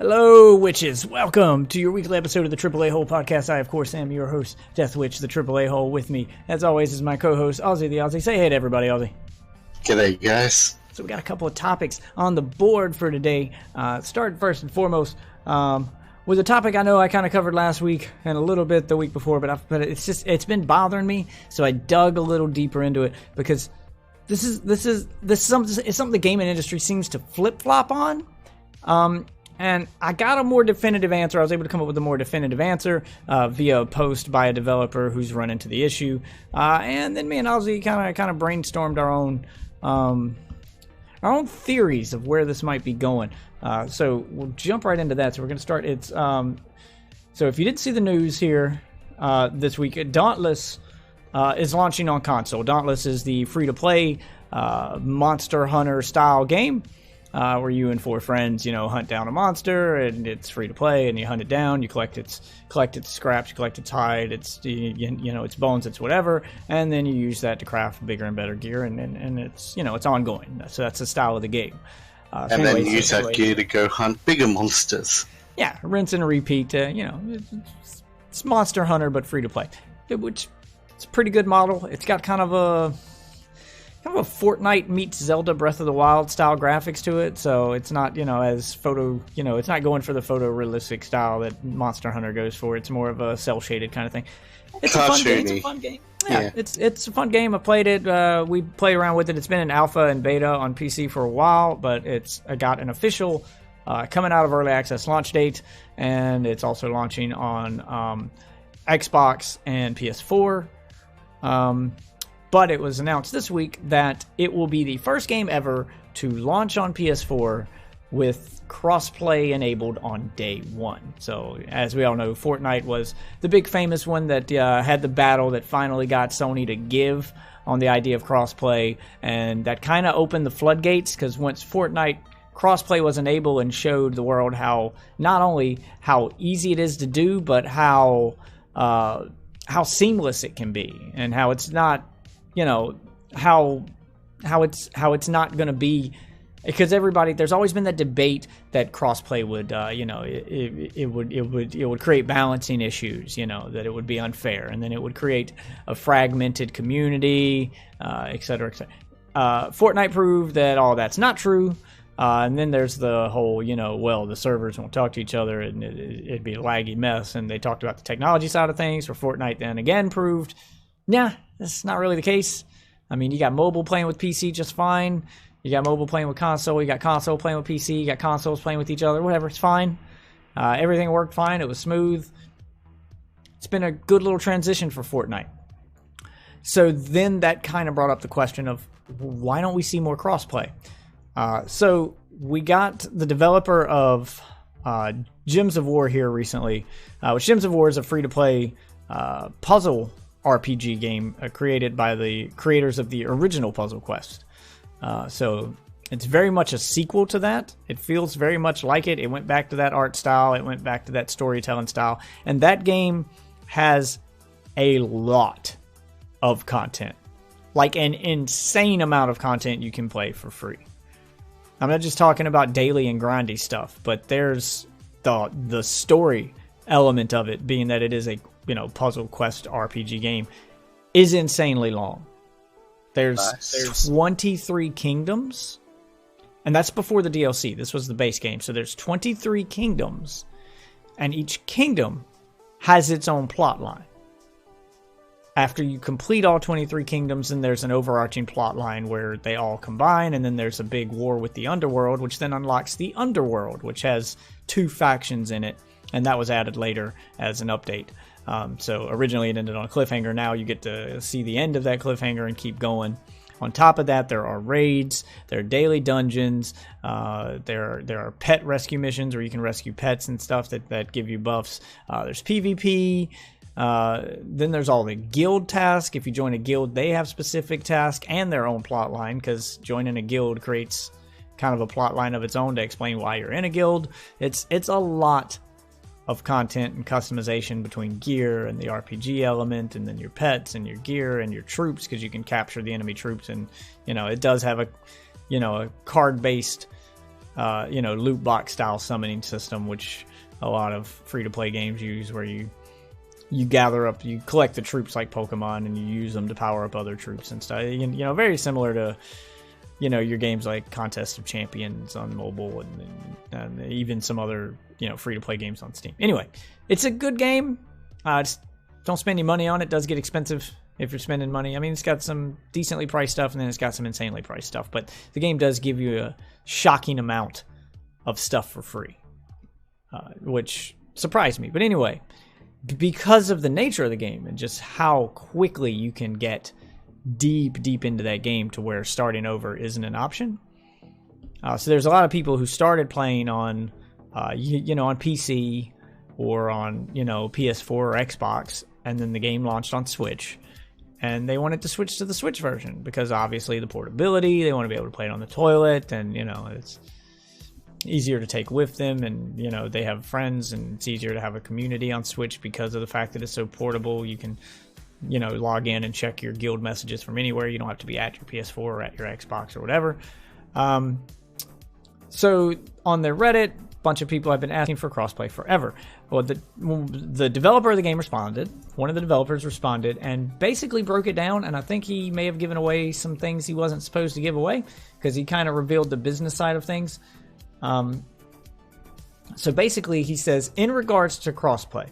Hello, witches. Welcome to your weekly episode of the AAA Hole podcast. I, of course, am your host, Death Witch, the AAA Hole. With me, as always, is my co-host, Ozzy the Ozzy. Say hey to everybody, Ozzy. G'day, guys. So we got a couple of topics on the board for today. Start first and foremost with a topic I know I kind of covered last week and a little bit the week before, but it's been bothering me, so I dug a little deeper into it because this is something the gaming industry seems to flip-flop on. And I got a more definitive answer. I was able to come up with a more definitive answer via a post by a developer who's run into the issue. And then me and Ozzy kind of brainstormed our own theories of where this might be going. So we'll jump right into that. So we're going to start. So if you didn't see the news here this week, Dauntless is launching on console. Dauntless is the free-to-play Monster Hunter style game. Where you and four friends, hunt down a monster, and it's free to play, and you hunt it down, you collect its scraps, you collect its hide, its its bones, it's whatever, and then you use that to craft bigger and better gear, and it's it's ongoing. So that's the style of the game. And then use that gear to go hunt bigger monsters. Yeah, rinse and repeat. It's Monster Hunter, but free to play, which it's a pretty good model. It's got kind of a Fortnite meets Zelda Breath of the Wild style graphics to it, so it's not, as it's not going for the photorealistic style that Monster Hunter goes for. It's more of a cell-shaded kind of thing. It's a fun game. It's a fun game. Yeah. It's a fun game. I played it. We played around with it. It's been in alpha and beta on PC for a while, but I got an official coming out of early access launch date, and it's also launching on Xbox and PS4. But it was announced this week that it will be the first game ever to launch on PS4 with crossplay enabled on day one. So, as we all know, Fortnite was the big famous one that had the battle that finally got Sony to give on the idea of crossplay, and that kind of opened the floodgates, because once Fortnite crossplay was enabled and showed the world how not only how easy it is to do, but how seamless it can be, and how it's not how it's not going to be, because there's always been that debate that crossplay would it would create balancing issues, that it would be unfair, and then it would create a fragmented community, etc., etc. Fortnite proved that all that's not true. And then there's the whole, the servers won't talk to each other, and it'd be a laggy mess. And they talked about the technology side of things, where Fortnite then again proved, that's not really the case. I mean, you got mobile playing with PC just fine. You got mobile playing with console. You got console playing with PC. You got consoles playing with each other. Whatever, it's fine. Everything worked fine. It was smooth. It's been a good little transition for Fortnite. So then that kind of brought up the question of, why don't we see more crossplay? So we got the developer of Gems of War here recently, which Gems of War is a free-to-play puzzle RPG game created by the creators of the original Puzzle Quest. So it's very much a sequel to that. It feels very much like it. It went back to that art style. It went back to that storytelling style. And that game has a lot of content. Like an insane amount of content you can play for free. I'm not just talking about daily and grindy stuff, but there's the story element of it, being that it is a puzzle quest RPG game, is insanely long. There's 23 kingdoms, and that's before the DLC. This was the base game. So there's 23 kingdoms, and each kingdom has its own plot line. After you complete all 23 kingdoms, then there's an overarching plot line where they all combine, and then there's a big war with the underworld, which then unlocks the underworld, which has 2 factions in it, and that was added later as an update. So originally it ended on a cliffhanger. Now you get to see the end of that cliffhanger and keep going. On top of that, there are raids, there are daily dungeons, there are pet rescue missions where you can rescue pets and stuff that give you buffs. There's PvP. Then there's all the guild tasks. If you join a guild, they have specific tasks and their own plot line, because joining a guild creates kind of a plot line of its own to explain why you're in a guild. It's a lot of content and customization between gear and the RPG element, and then your pets and your gear and your troops, because you can capture the enemy troops, and it does have a card-based loot box style summoning system, which a lot of free-to-play games use, where you collect the troops like Pokemon and you use them to power up other troops and stuff. Very similar to, your games like Contest of Champions on mobile and even some other, free-to-play games on Steam. Anyway, it's a good game. Just don't spend any money on it. It does get expensive if you're spending money. I mean, it's got some decently priced stuff, and then it's got some insanely priced stuff. But the game does give you a shocking amount of stuff for free, which surprised me. But anyway, because of the nature of the game and just how quickly you can get deep into that game to where starting over isn't an option. So there's a lot of people who started playing on, on PC or on, PS4 or Xbox, and then the game launched on Switch. And they wanted to switch to the Switch version because obviously the portability, they want to be able to play it on the toilet, and, it's easier to take with them, and, they have friends, and it's easier to have a community on Switch because of the fact that it's so portable. You can, log in and check your guild messages from anywhere. You don't have to be at your PS4 or at your Xbox or whatever. So on their Reddit, a bunch of people have been asking for crossplay forever. Well, the developer of the game responded. One of the developers responded and basically broke it down, and I think he may have given away some things he wasn't supposed to give away because he kind of revealed the business side of things. So basically he says, in regards to crossplay,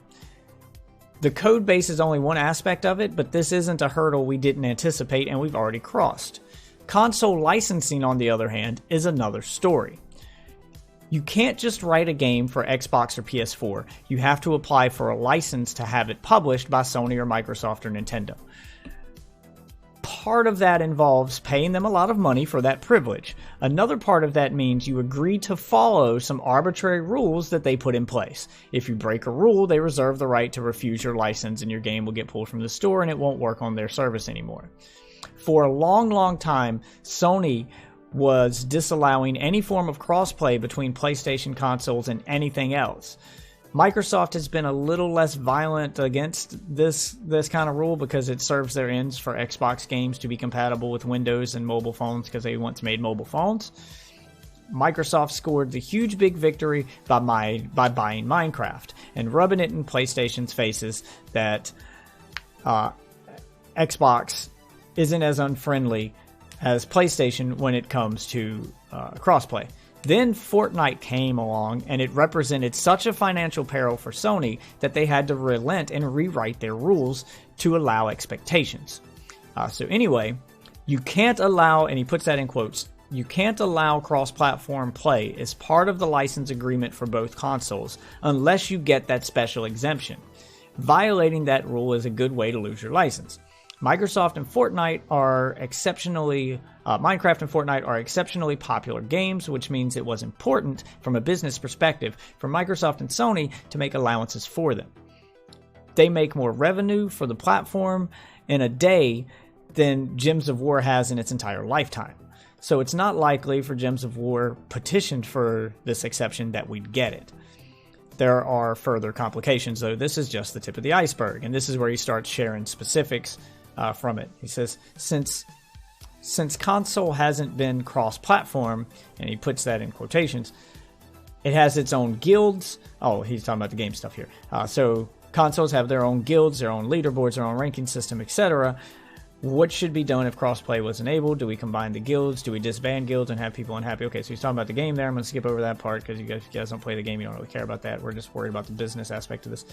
the code base is only one aspect of it, but this isn't a hurdle we didn't anticipate and we've already crossed. Console licensing, on the other hand, is another story. You can't just write a game for Xbox or PS4. You have to apply for a license to have it published by Sony or Microsoft or Nintendo. Part of that involves paying them a lot of money for that privilege. Another part of that means you agree to follow some arbitrary rules that they put in place. If you break a rule, they reserve the right to refuse your license and your game will get pulled from the store and it won't work on their service anymore. For a long time, Sony was disallowing any form of crossplay between PlayStation consoles and anything else. Microsoft has been a little less violent against this kind of rule because it serves their ends for Xbox games to be compatible with Windows and mobile phones because they once made mobile phones. Microsoft scored the huge big victory by buying Minecraft and rubbing it in PlayStation's faces that Xbox isn't as unfriendly as PlayStation when it comes to crossplay. Then Fortnite came along, and it represented such a financial peril for Sony that they had to relent and rewrite their rules to allow expectations. So anyway, you can't allow, and he puts that in quotes, you can't allow cross-platform play as part of the license agreement for both consoles unless you get that special exemption. Violating that rule is a good way to lose your license. Minecraft and Fortnite are exceptionally popular games, which means it was important from a business perspective for Microsoft and Sony to make allowances for them. They make more revenue for the platform in a day than Gems of War has in its entire lifetime. So it's not likely for Gems of War petitioned for this exception that we'd get it. There are further complications, though. This is just the tip of the iceberg, and this is where he starts sharing specifics from it. He says, since console hasn't been cross-platform, and he puts that in quotations, it has its own guilds. Oh, he's talking about the game stuff here. So consoles have their own guilds, their own leaderboards, their own ranking system, etc. What should be done if crossplay was enabled? Do we combine the guilds? Do we disband guilds and have people unhappy? Okay, so he's talking about the game there. I'm going to skip over that part because you guys don't play the game. You don't really care about that. We're just worried about the business aspect of this.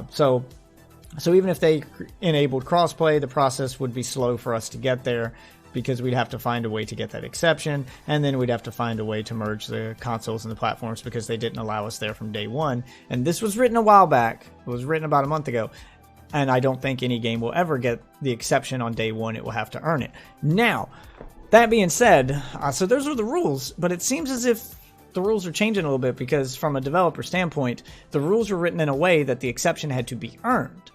So even if they enabled crossplay, the process would be slow for us to get there because we'd have to find a way to get that exception, and then we'd have to find a way to merge the consoles and the platforms because they didn't allow us there from day one. And this was written a while back. It was written about a month ago. And I don't think any game will ever get the exception on day one. It will have to earn it. Now, that being said, so those are the rules, but it seems as if the rules are changing a little bit because from a developer standpoint, the rules were written in a way that the exception had to be earned.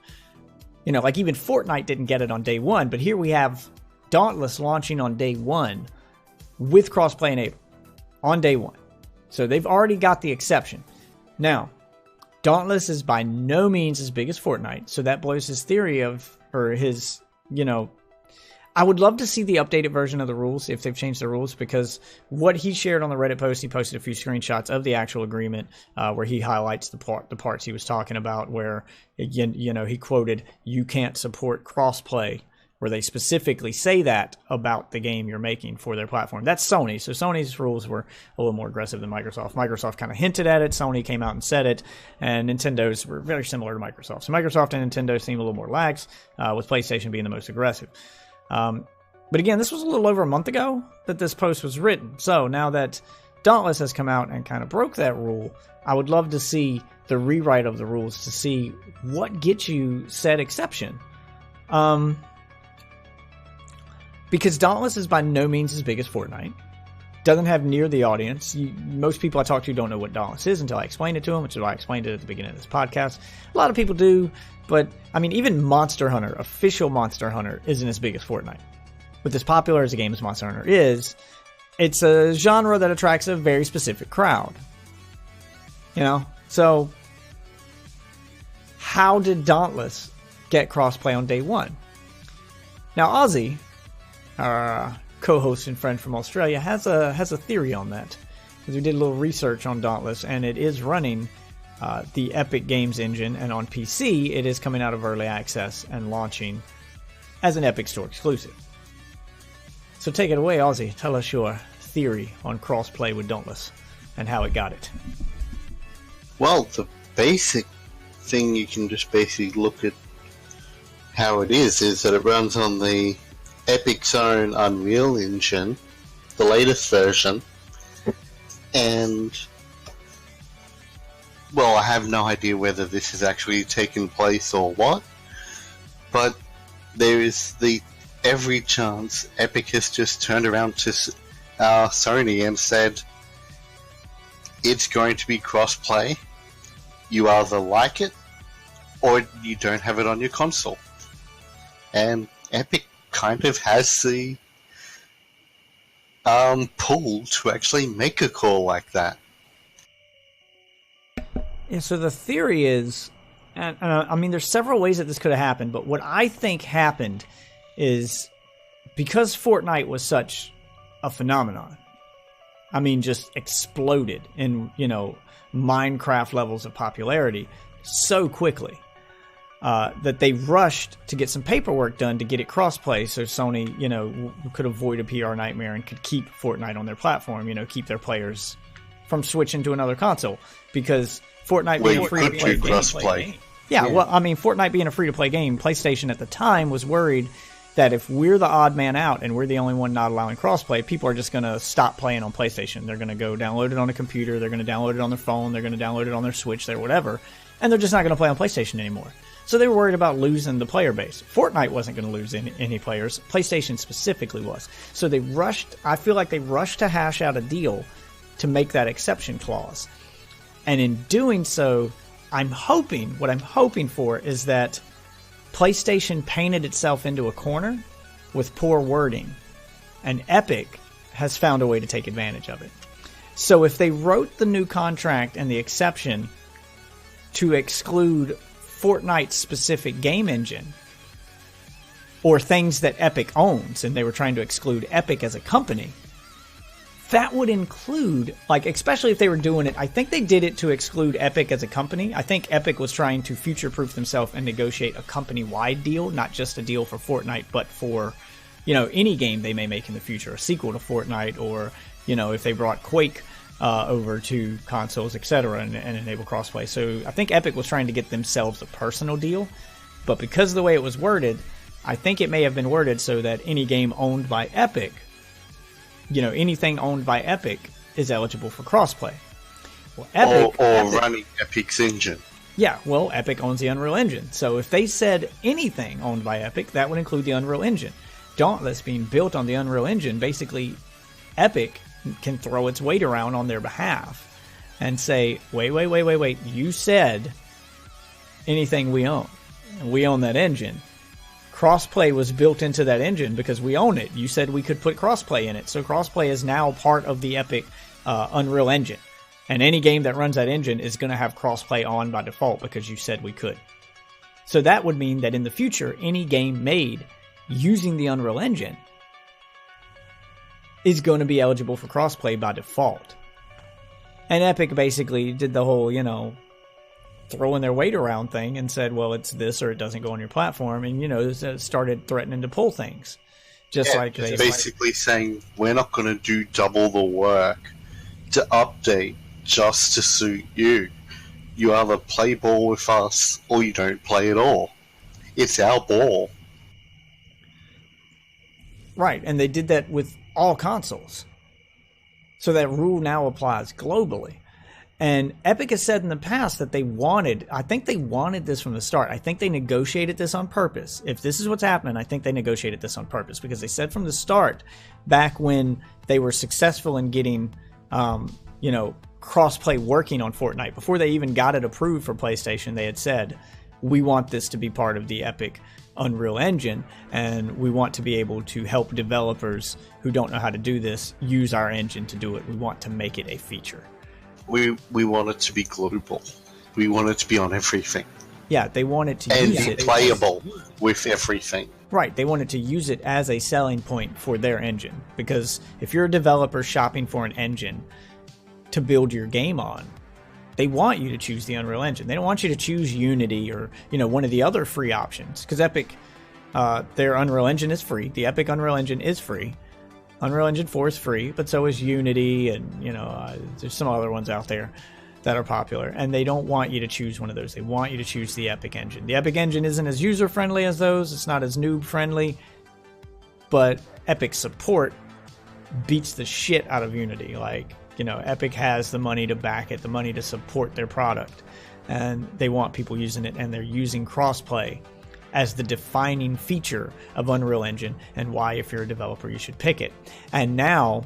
Like even Fortnite didn't get it on day one, but here we have Dauntless launching on day one with crossplay enabled on day one. So they've already got the exception. Now, Dauntless is by no means as big as Fortnite, so that blows his theory of, or his, I would love to see the updated version of the rules if they've changed the rules, because what he shared on the Reddit post, he posted a few screenshots of the actual agreement where he highlights the parts he was talking about, where he quoted, "You can't support crossplay," where they specifically say that about the game you're making for their platform. That's Sony. So Sony's rules were a little more aggressive than Microsoft. Microsoft kind of hinted at it. Sony came out and said it. And Nintendo's were very similar to Microsoft. So Microsoft and Nintendo seem a little more lax, with PlayStation being the most aggressive. But again, this was a little over a month ago that this post was written. So now that Dauntless has come out and kind of broke that rule, I would love to see the rewrite of the rules to see what gets you said exception. Because Dauntless is by no means as big as Fortnite. Doesn't have near the audience. Most people I talk to don't know what Dauntless is until I explain it to them, which is why I explained it at the beginning of this podcast. A lot of people do, but I mean, even Monster Hunter, official Monster Hunter, isn't as big as Fortnite. But as popular as a game as Monster Hunter is, it's a genre that attracts a very specific crowd. So how did Dauntless get crossplay on day one? Now, Ozzy, our co-host and friend from Australia, has a theory on that, because we did a little research on Dauntless, and it is running the Epic Games engine, and on PC it is coming out of early access and launching as an Epic Store exclusive. So take it away, Ozzy. Tell us your theory on crossplay with Dauntless and how it got it. Well, the basic thing you can just basically look at how it is that it runs on the Epic's own Unreal Engine, the latest version, and well, I have no idea whether this has actually taken place or what, but there is every chance Epic has just turned around to Sony and said, it's going to be cross-play. You either like it, or you don't have it on your console. And Epic kind of has the pull to actually make a call like that. Yeah, so the theory is, and I mean, there's several ways that this could have happened, but what I think happened is because Fortnite was such a phenomenon, I mean, just exploded in, Minecraft levels of popularity so quickly, that they rushed to get some paperwork done to get it crossplay, so Sony, could avoid a PR nightmare and could keep Fortnite on their platform, keep their players from switching to another console, because Fortnite being a free-to-play game. Yeah, well, I mean, Fortnite being a free-to-play game, PlayStation at the time was worried that if we're the odd man out and we're the only one not allowing crossplay, people are just going to stop playing on PlayStation. They're going to go download it on a computer, they're going to download it on their phone, they're going to download it on their Switch, whatever, and they're just not going to play on PlayStation anymore. So they were worried about losing the player base. Fortnite wasn't going to lose any players. PlayStation specifically was. So I feel like they rushed to hash out a deal to make that exception clause. And in doing so, what I'm hoping for is that PlayStation painted itself into a corner with poor wording, and Epic has found a way to take advantage of it. So if they wrote the new contract and the exception to exclude Fortnite's specific game engine, or things that Epic owns, and they were trying to exclude Epic as a company, that would include, especially if they were doing it, I think they did it to exclude Epic as a company. I think Epic was trying to future-proof themselves and negotiate a company-wide deal, not just a deal for Fortnite, but for, any game they may make in the future, a sequel to Fortnite, or, if they brought Quake over to consoles, etc., and enable crossplay. So I think Epic was trying to get themselves a personal deal, but because of the way it was worded, I think it may have been worded so that any game owned by Epic, anything owned by Epic is eligible for crossplay. Well, Epic, running Epic's engine. Yeah, well, Epic owns the Unreal Engine. So if they said anything owned by Epic, that would include the Unreal Engine. Dauntless being built on the Unreal Engine, basically Epic can throw its weight around on their behalf and say, wait, you said anything we own. We own that engine. Crossplay was built into that engine because we own it. You said we could put crossplay in it. So crossplay is now part of the Epic Unreal Engine. And any game that runs that engine is going to have crossplay on by default because you said we could. So that would mean that in the future, any game made using the Unreal Engine is going to be eligible for crossplay by default. And Epic basically did the whole, you know, throwing their weight around thing and said, well, it's this or it doesn't go on your platform. And, you know, started threatening to pull things. Just basically saying, we're not going to do double the work to update just to suit you. You either play ball with us or you don't play at all. It's our ball. Right, and they did that with all consoles. So that rule now applies globally. And Epic has said in the past that I think they wanted this from the start. I think they negotiated this on purpose. If this is what's happening, I think they negotiated this on purpose, because they said from the start, back when they were successful in getting, you know, crossplay working on Fortnite, before they even got it approved for PlayStation, they had said, we want this to be part of the Epic Unreal Engine, and we want to be able to help developers who don't know how to do this use our engine to do it. We want to make it a feature. We want it to be global. We want it to be on everything. Yeah, they wanted to use it. And be playable with everything. Right, they wanted to use it as a selling point for their engine. Because if you're a developer shopping for an engine to build your game on, they want you to choose the Unreal Engine. They don't want you to choose Unity or, you know, one of the other free options. Because Epic, their Unreal Engine is free. The Epic Unreal Engine is free. Unreal Engine 4 is free, but so is Unity, and, you know, there's some other ones out there that are popular. And they don't want you to choose one of those. They want you to choose the Epic Engine. The Epic Engine isn't as user-friendly as those. It's not as noob-friendly. But Epic support beats the shit out of Unity. Like, you know, Epic has the money to back it, the money to support their product. And they want people using it, and they're using crossplay as the defining feature of Unreal Engine, and why, if you're a developer, you should pick it. And now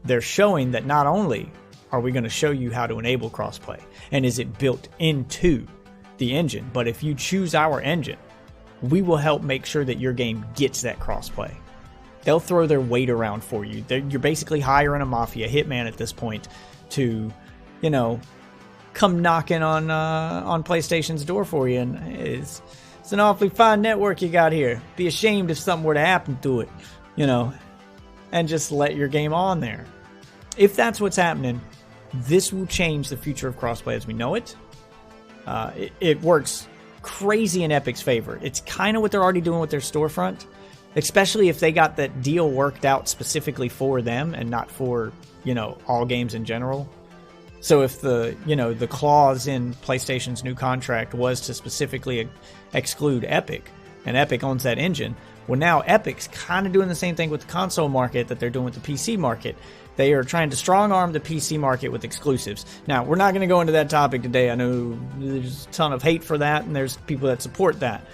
they're showing that not only are we going to show you how to enable crossplay and is it built into the engine, but if you choose our engine, we will help make sure that your game gets that crossplay. They'll throw their weight around for you. You're basically hiring a mafia hitman at this point to, you know, come knocking on PlayStation's door for you, and it's an awfully fine network you got here. Be ashamed if something were to happen to it, you know, and just let your game on there. If that's what's happening, this will change the future of crossplay as we know it. It works crazy in Epic's favor. It's kind of what they're already doing with their storefront, especially if they got that deal worked out specifically for them and not for, you know, all games in general. So if the clause in PlayStation's new contract was to specifically exclude Epic, and Epic owns that engine, well, now Epic's kind of doing the same thing with the console market that they're doing with the PC market. They are trying to strong-arm the PC market with exclusives. Now, we're not going to go into that topic today. I know there's a ton of hate for that, and there's people that support that.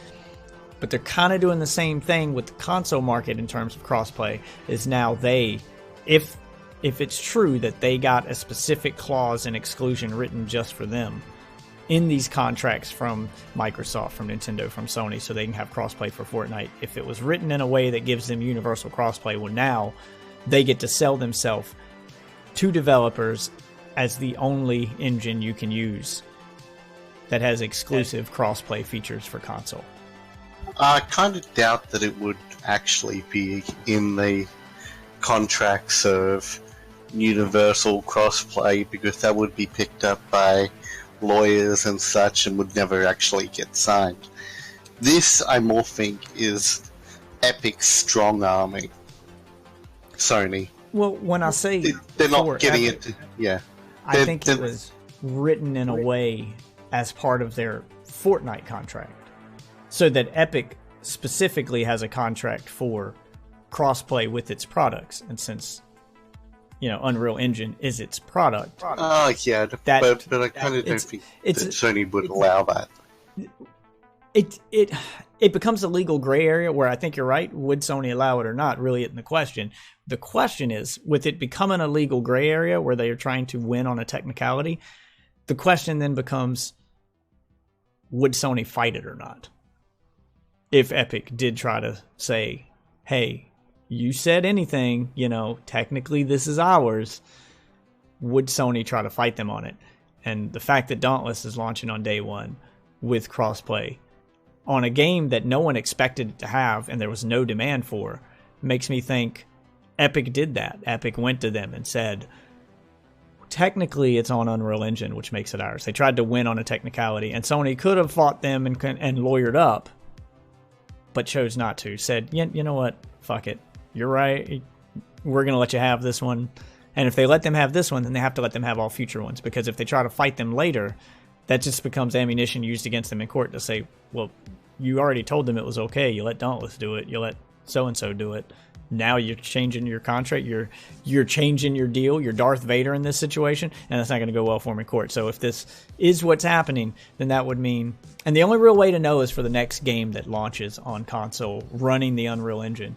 But they're kind of doing the same thing with the console market in terms of crossplay, is now they, if it's true that they got a specific clause and exclusion written just for them in these contracts from Microsoft, from Nintendo, from Sony, so they can have crossplay for Fortnite, if it was written in a way that gives them universal crossplay, well, now they get to sell themselves to developers as the only engine you can use that has exclusive crossplay features for console. I kind of doubt that it would actually be in the contracts of universal crossplay, because that would be picked up by lawyers and such and would never actually get signed. This, I more think, is Epic's strong-arming Sony. Well, when I say they're not getting Epic, I think it was written in a way as part of their Fortnite contract, so that Epic specifically has a contract for crossplay with its products, and since, you know, Unreal Engine is its product. Oh, yeah, but I kind of don't think that Sony would allow that. It becomes a legal gray area where I think you're right. Would Sony allow it or not? Really isn't the question. The question is, with it becoming a legal gray area where they are trying to win on a technicality, the question then becomes, would Sony fight it or not? If Epic did try to say, hey, you said anything, you know, technically this is ours, would Sony try to fight them on it? And the fact that Dauntless is launching on day one with crossplay on a game that no one expected it to have and there was no demand for, makes me think Epic did that. Epic went to them and said, technically it's on Unreal Engine, which makes it ours. They tried to win on a technicality, and Sony could have fought them and lawyered up, but chose not to. Said, you know what? Fuck it. You're right. We're going to let you have this one. And if they let them have this one, then they have to let them have all future ones, because if they try to fight them later, that just becomes ammunition used against them in court to say, well, you already told them it was okay. You let Dauntless do it. You let so-and-so do it. Now you're changing your contract. You're changing your deal. You're Darth Vader in this situation, and that's not going to go well for them in court. So if this is what's happening, then that would mean... And the only real way to know is for the next game that launches on console running the Unreal Engine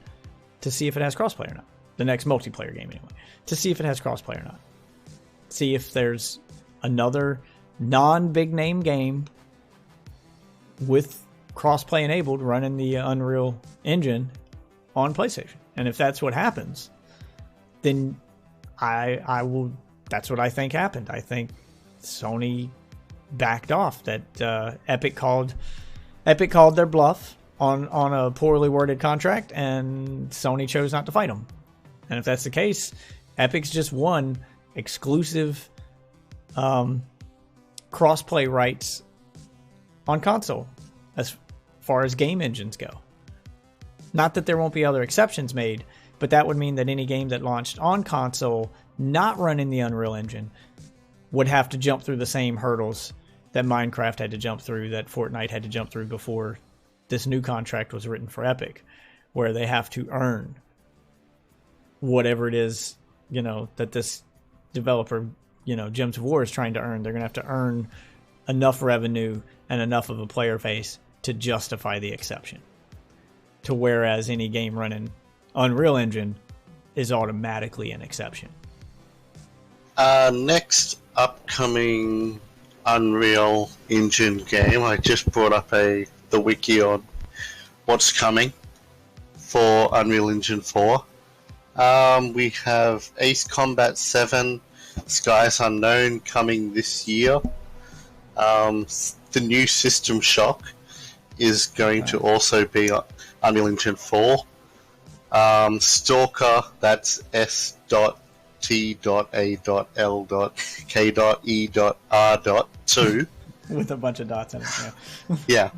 to see if it has crossplay or not. The next multiplayer game, anyway. To see if it has crossplay or not. See if there's another non-big name game with crossplay enabled running the Unreal Engine on PlayStation. And if that's what happens, then I will. That's what I think happened. I think Sony backed off. That Epic called their bluff on a poorly worded contract, and Sony chose not to fight them. And if that's the case, Epic's just won exclusive crossplay rights on console as far as game engines go. Not that there won't be other exceptions made, but that would mean that any game that launched on console not running the Unreal Engine would have to jump through the same hurdles that Minecraft had to jump through, that Fortnite had to jump through before this new contract was written for Epic, where they have to earn whatever it is, that this developer, Gems of War is trying to earn. They're going to have to earn enough revenue and enough of a player base to justify the exception. To whereas any game running Unreal Engine is automatically an exception. Next upcoming Unreal Engine game, I just brought up the wiki on what's coming for Unreal Engine 4. We have Ace Combat 7, Skies Unknown coming this year. The new System Shock is going to also be Unreal Engine 4. Stalker, that's S.T.A.L.K.E.R.2 with a bunch of dots in it. Yeah,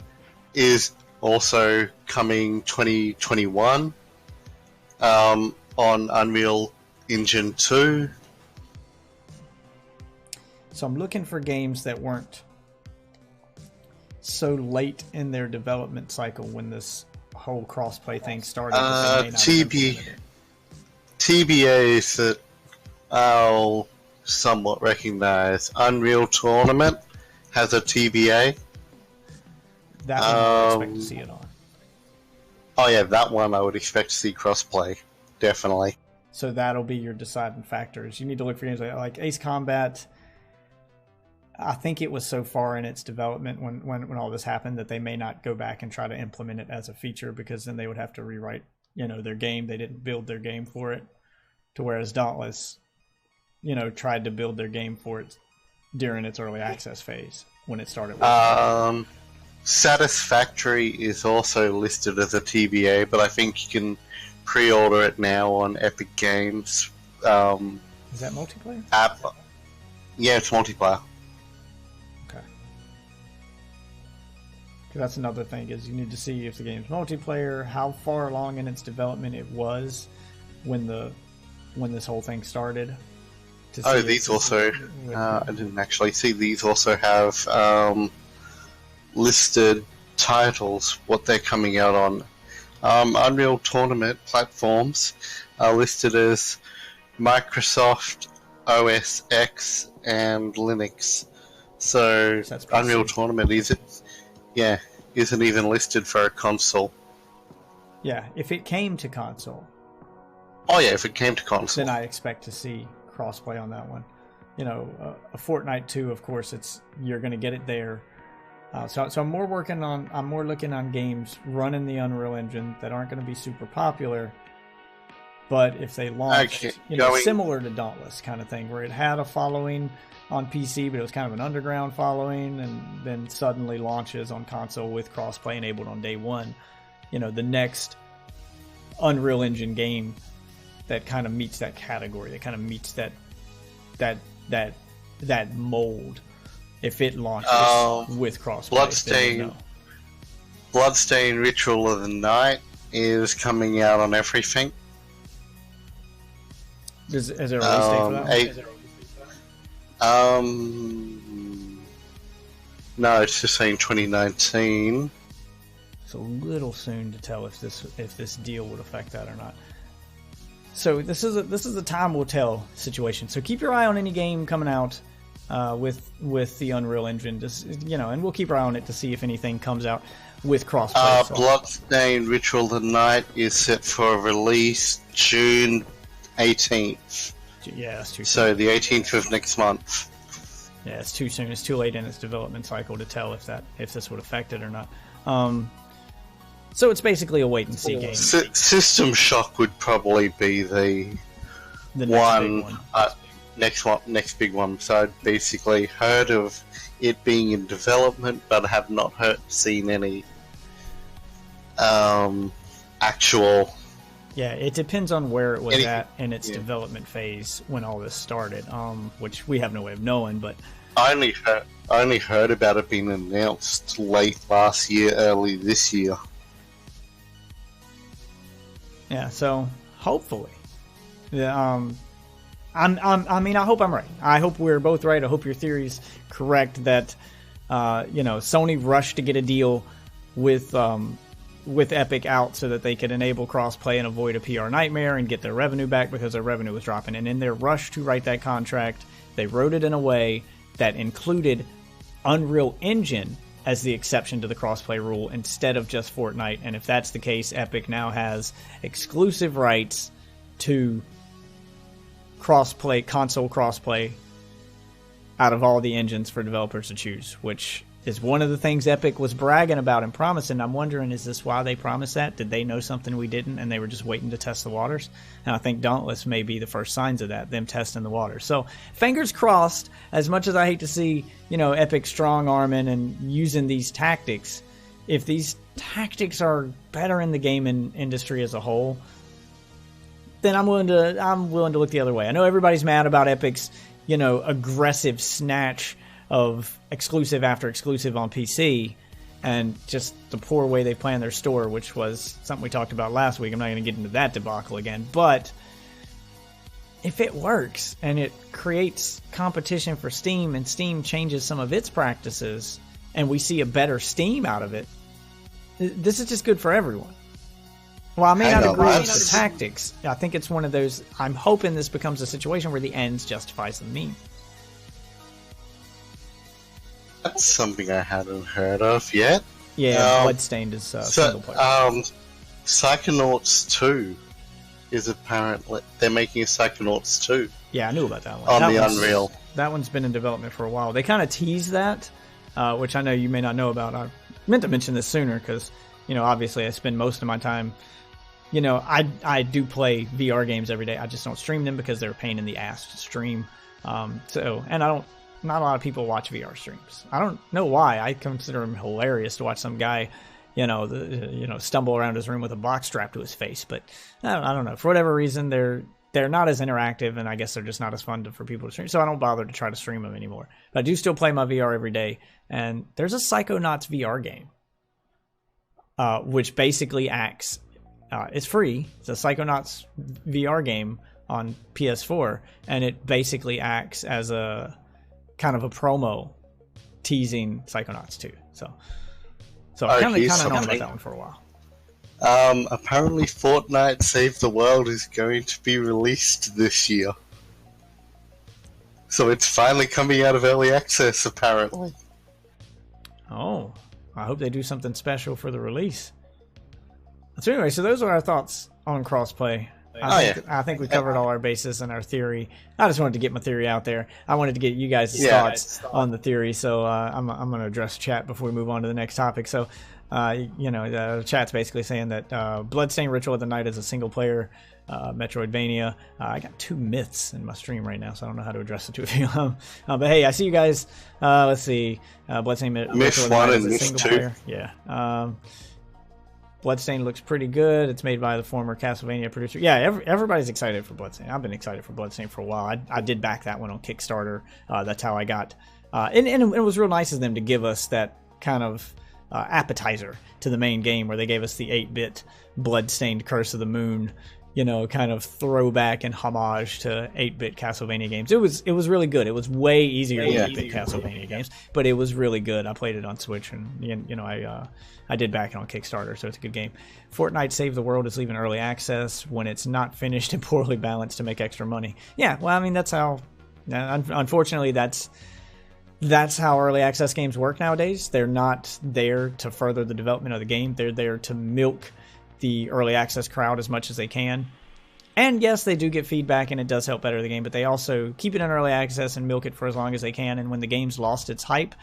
is also coming 2021 on Unreal Engine 2. So I'm looking for games that weren't so late in their development cycle when this whole crossplay thing started. TBAs that I'll somewhat recognize. Unreal Tournament has a TBA. That one I would expect to see it on. Oh yeah, that one I would expect to see crossplay. Definitely. So that'll be your deciding factors. You need to look for games like Ace Combat. I think it was so far in its development when all this happened that they may not go back and try to implement it as a feature, because then they would have to rewrite, their game. They didn't build their game for it. To whereas Dauntless, tried to build their game for it during its early access phase when it started. Satisfactory is also listed as a TBA, but I think you can pre-order it now on Epic Games. Is that multiplayer? App. Yeah, it's multiplayer. Okay. Because that's another thing, is you need to see if the game's multiplayer, how far along in its development it was when this whole thing started. These also... I didn't actually see these also have listed titles, what they're coming out on. Unreal Tournament platforms are listed as Microsoft, OS X, and Linux. So Unreal Tournament isn't even listed for a console. Yeah, if it came to console. Oh yeah, if it came to console. Then I expect to see crossplay on that one. A Fortnite 2, of course, you're going to get it there. So I'm more looking on games running the Unreal Engine that aren't going to be super popular, But if they launched, Okay, similar to Dauntless kind of thing, where it had a following on PC, but it was kind of an underground following, and then suddenly launches on console with crossplay enabled on day one, the next Unreal Engine game that kind of meets that category, that kind of meets that mold. If it launches with crossplay, Bloodstained Ritual of the Night is coming out on everything. Is there a release date for that? No, it's just saying 2019. It's a little soon to tell if this deal would affect that or not. So this is a time will tell situation. So keep your eye on any game coming out with the Unreal Engine, and we'll keep our eye on it to see if anything comes out with crossplay. Bloodstained Ritual of the Night is set for release June 18th. Yeah, that's too soon. So the 18th of next month. Yeah, it's too soon. It's too late in its development cycle to tell if this would affect it or not. So it's basically a wait and see game. System Shock would probably be the next big one. So I'd basically heard of it being in development, but have not seen any actual. Yeah, it depends on where it was at in its development phase when all this started, which we have no way of knowing. But I only heard about it being announced late last year, early this year. Yeah, so hopefully, I hope I'm right. I hope we're both right. I hope your theory's correct that Sony rushed to get a deal with Epic out so that they could enable crossplay and avoid a PR nightmare and get their revenue back because their revenue was dropping. And in their rush to write that contract, they wrote it in a way that included Unreal Engine as the exception to the crossplay rule instead of just Fortnite. And if that's the case, Epic now has exclusive rights to console crossplay out of all the engines for developers to choose, which is one of the things Epic was bragging about and promising. I'm wondering, is this why they promised that? Did they know something we didn't and they were just waiting to test the waters? And I think Dauntless may be the first signs of that, them testing the waters. So fingers crossed, as much as I hate to see, Epic strong-arming and using these tactics, if these tactics are better in the gaming industry as a whole, then I'm willing to look the other way. I know everybody's mad about Epic's, aggressive snatch of exclusive after exclusive on PC, and just the poor way they plan their store, which was something we talked about last week. I'm not going to get into that debacle again, but if it works and it creates competition for Steam and Steam changes some of its practices and we see a better Steam out of it, this is just good for everyone. Well, I may not agree with the tactics. I think it's one of those, I'm hoping this becomes a situation where the ends justifies the means. That's something I hadn't heard of yet. Yeah, Bloodstained is single player. Psychonauts 2 is apparently... They're making a Psychonauts 2. Yeah, I knew about that one. On the Unreal. That one's been in development for a while. They kind of teased that, which I know you may not know about. I meant to mention this sooner because, obviously I spend most of my time... I do play VR games every day. I just don't stream them because they're a pain in the ass to stream. Not a lot of people watch VR streams. I don't know why. I consider them hilarious to watch some guy, stumble around his room with a box strapped to his face. But I don't know. For whatever reason, they're not as interactive, and I guess they're just not as fun for people to stream. So I don't bother to try to stream them anymore. But I do still play my VR every day. And there's a Psychonauts VR game, which basically acts. It's free. It's a Psychonauts VR game on PS4, and it basically acts as a kind of a promo teasing Psychonauts 2. So I kind of known about that one for a while. Apparently Fortnite Save the World is going to be released this year. So it's finally coming out of early access, apparently. Oh, I hope they do something special for the release. So anyway, those are our thoughts on crossplay. I think we covered all our bases and our theory. I just wanted to get my theory out there. I wanted to get you guys' thoughts on the theory, so I'm going to address chat before we move on to the next topic. So The chat's basically saying that Bloodstained Ritual of the Night is a single-player Metroidvania. I got 2 myths in my stream right now, so I don't know how to address the 2 of you. But hey, I see you guys. Let's see. Bloodstained Ritual of the Night is a single-player. Yeah. Bloodstained looks pretty good. It's made by the former Castlevania producer. Yeah, everybody's excited for Bloodstained. I've been excited for Bloodstained for a while. I did back that one on Kickstarter. That's how I got. And it was real nice of them to give us that kind of appetizer to the main game, where they gave us the 8-bit Bloodstained Curse of the Moon, kind of throwback and homage to 8-bit Castlevania games. It was really good. It was way easier than 8-bit Castlevania games, but it was really good. I played it on Switch, and I did back it on Kickstarter, so it's a good game. Fortnite Save the World is leaving early access when it's not finished and poorly balanced to make extra money. Yeah, well, I mean, that's how. Unfortunately, that's how early access games work nowadays. They're not there to further the development of the game. They're there to milk the early access crowd as much as they can. And yes, they do get feedback, and it does help better the game, but they also keep it in early access and milk it for as long as they can. And when the game's lost its hype,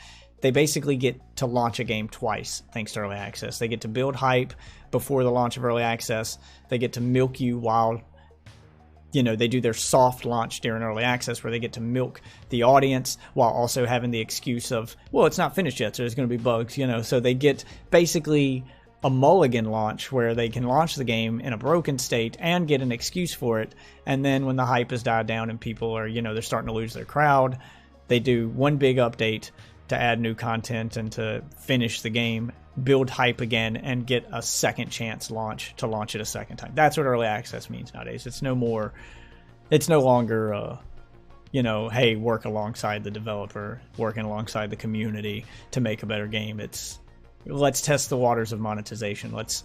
they basically get to launch a game twice thanks to early access. They get to build hype before the launch of early access. They get to milk you while they do their soft launch during early access, where they get to milk the audience while also having the excuse of, well, it's not finished yet, so there's going to be bugs, So they get basically a mulligan launch where they can launch the game in a broken state and get an excuse for it. And then when the hype has died down and people are, they're starting to lose their crowd, they do one big update to add new content and to finish the game, build hype again, and get a second chance to launch it a second time. That's what early access means nowadays. It's no longer hey, work alongside the developer, working alongside the community to make a better game. It's let's test the waters of monetization. Let's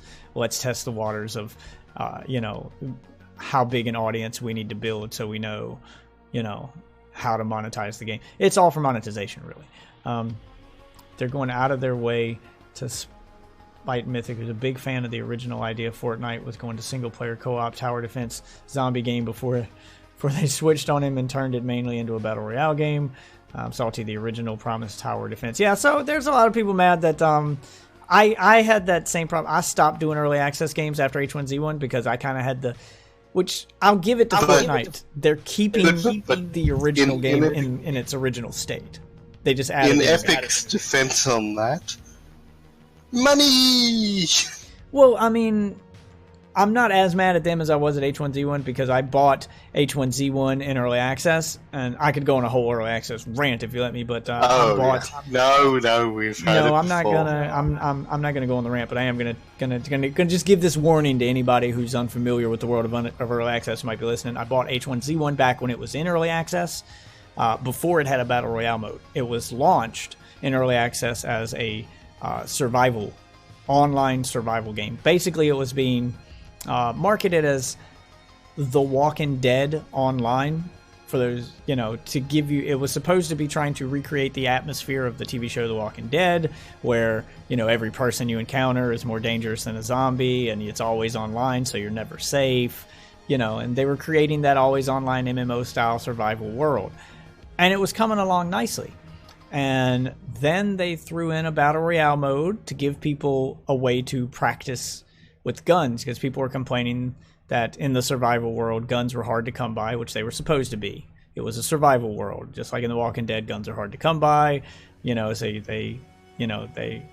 test the waters of how big an audience we need to build so we know how to monetize the game. It's all for monetization, really. They're going out of their way to spite Mythic, who's a big fan of the original idea. Fortnite was going to single-player co-op tower defense zombie game before they switched on him and turned it mainly into a battle royale game. Salty, the original promised tower defense. Yeah, so there's a lot of people mad that I had that same problem. I stopped doing early access games after H1Z1 because I kind of had which I'll give it to Fortnite. They're keeping the original game in its original state. They just added Epic's defense on that. Money! Well, I mean, I'm not as mad at them as I was at H1Z1 because I bought H1Z1 in early access, and I could go on a whole early access rant if you let me. But I bought. No, we've had it I'm not before. I'm not gonna go on the rant, but I am gonna just give this warning to anybody who's unfamiliar with the world of early access who might be listening. I bought H1Z1 back when it was in early access, before it had a battle royale mode. It was launched in early access as a online survival game. Basically, it was being marketed as The Walking Dead online, for those, to give you, it was supposed to be trying to recreate the atmosphere of the TV show The Walking Dead, where, every person you encounter is more dangerous than a zombie, and it's always online, so you're never safe, and they were creating that always online MMO style survival world. And it was coming along nicely. And then they threw in a battle royale mode to give people a way to practice with guns, because people were complaining that in the survival world, guns were hard to come by, which they were supposed to be. It was a survival world, just like in The Walking Dead. Guns are hard to come by, so they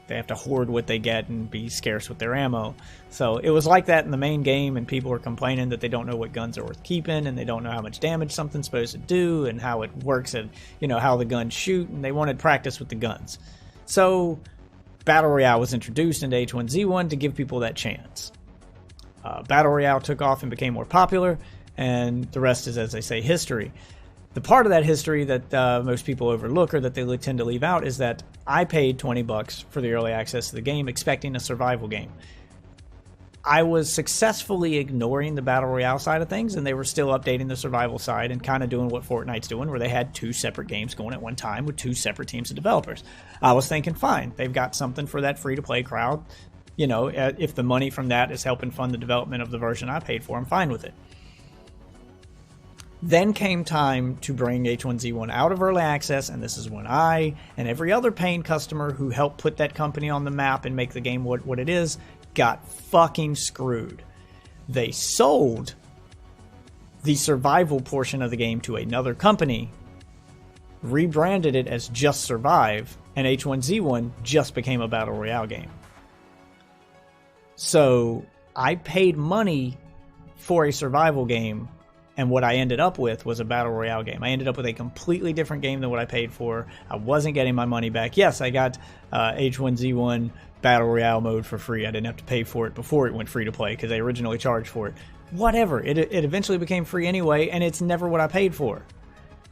have to hoard what they get and be scarce with their ammo. So it was like that in the main game, and people were complaining that they don't know what guns are worth keeping, and they don't know how much damage something's supposed to do, and how it works, and how the guns shoot, and they wanted practice with the guns. So Battle Royale was introduced into H1Z1 to give people that chance. Battle Royale took off and became more popular, and the rest is, as they say, history. The part of that history that most people overlook, or that they tend to leave out, is that I paid $20 for the early access to the game expecting a survival game. I was successfully ignoring the Battle Royale side of things, and they were still updating the survival side and kind of doing what Fortnite's doing, where they had 2 separate games going at one time with 2 separate teams of developers. I was thinking, fine, they've got something for that free-to-play crowd. If the money from that is helping fund the development of the version I paid for, I'm fine with it. Then came time to bring H1Z1 out of early access, and this is when I and every other paying customer who helped put that company on the map and make the game what it is got fucking screwed. They sold the survival portion of the game to another company, rebranded it as Just Survive, and H1Z1 just became a Battle Royale game. So I paid money for a survival game, and what I ended up with was a Battle Royale game. I ended up with a completely different game than what I paid for. I wasn't getting my money back. Yes, I got H1Z1 Battle Royale mode for free. I didn't have to pay for it before it went free to play because they originally charged for it. Whatever. It eventually became free anyway, and it's never what I paid for.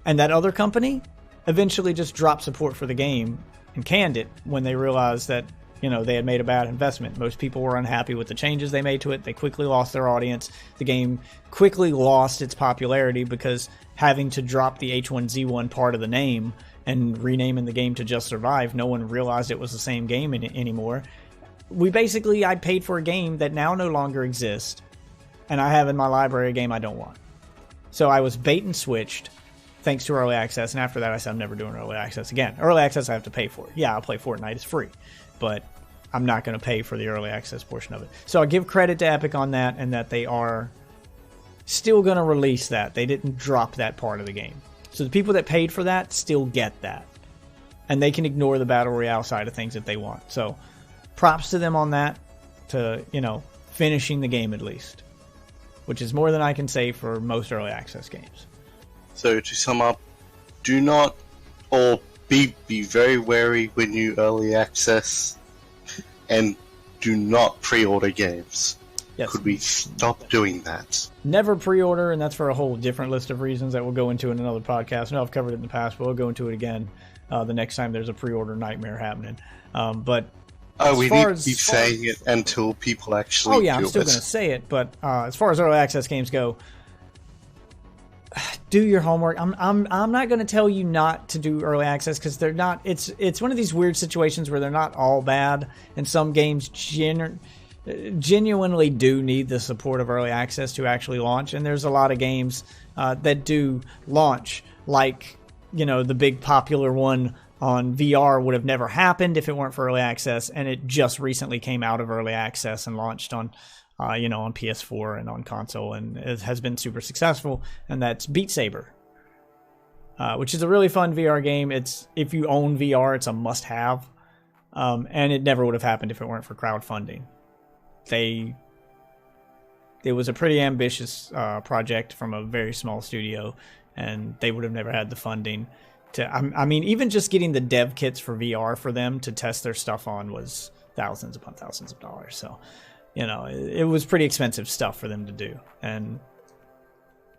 And that other company eventually just dropped support for the game and canned it when they realized that, you know, they had made a bad investment. Most people were unhappy with the changes they made to it. They quickly lost their audience. The game quickly lost its popularity because having to drop the H1Z1 part of the name and renaming the game to Just Survive, no one realized it was the same game anymore. I paid for a game that now no longer exists, and I have in my library a game I don't want. So I was bait and switched thanks to early access, and after that I said I'm never doing early access again. Early access I have to pay for. Yeah, I'll play Fortnite, it's free, but I'm not going to pay for the early access portion of it. So I give credit to Epic on that, and that they are still going to release that. They didn't drop that part of the game. So the people that paid for that still get that. And they can ignore the Battle Royale side of things if they want. So props to them on that, to, you know, finishing the game at least. Which is more than I can say for most early access games. So to sum up, do not, or be very wary when you early access, and do not pre-order games. Yes. Could we stop doing that? Never pre-order, and that's for a whole different list of reasons that we'll go into in another podcast. I know I've covered it in the past, but we'll go into it again the next time there's a pre-order nightmare happening. We need to keep saying it until people actually do it. Oh yeah, I'm still going to say it, but as far as early access games go, do your homework. I'm not going to tell you not to do early access, because they're not. It's one of these weird situations where they're not all bad, and some games genuinely do need the support of early access to actually launch. And there's a lot of games that do launch, like, you know, the big popular one on VR would have never happened if it weren't for early access, and it just recently came out of early access and launched on on PS4 and on console, and it has been super successful, and that's Beat Saber, which is a really fun VR game. If you own VR, it's a must-have, and it never would have happened if it weren't for crowdfunding. It was a pretty ambitious project from a very small studio, and they would have never had the funding I mean, even just getting the dev kits for VR for them to test their stuff on was thousands upon thousands of dollars. So, you know, it was pretty expensive stuff for them to do. And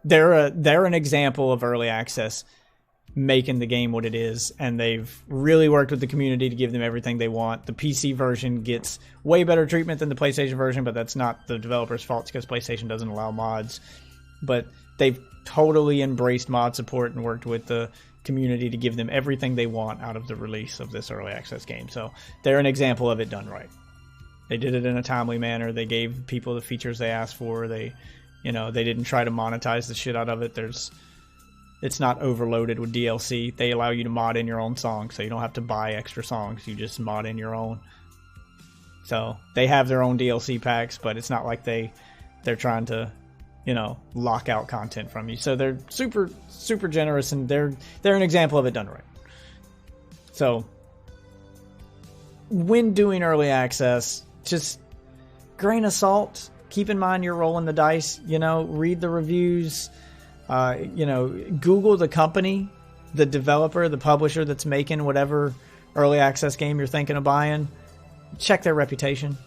they're an example of early access making the game what it is, and they've really worked with the community to give them everything they want. The PC version gets way better treatment than the PlayStation version, but that's not the developer's fault, because PlayStation doesn't allow mods. But they've totally embraced mod support and worked with the community to give them everything they want out of the release of this early access game. So they're an example of it done right. They did it in a timely manner. They gave people the features they asked for. They didn't try to monetize the shit out of it. It's not overloaded with DLC. They allow you to mod in your own songs, so you don't have to buy extra songs. You just mod in your own. So they have their own DLC packs, but it's not like they're trying to, lock out content from you. So they're super, super generous, and they're an example of it done right. So when doing early access, just grain of salt. Keep in mind you're rolling the dice. Read the reviews. Google the company, the developer, the publisher that's making whatever early access game you're thinking of buying. Check their reputation.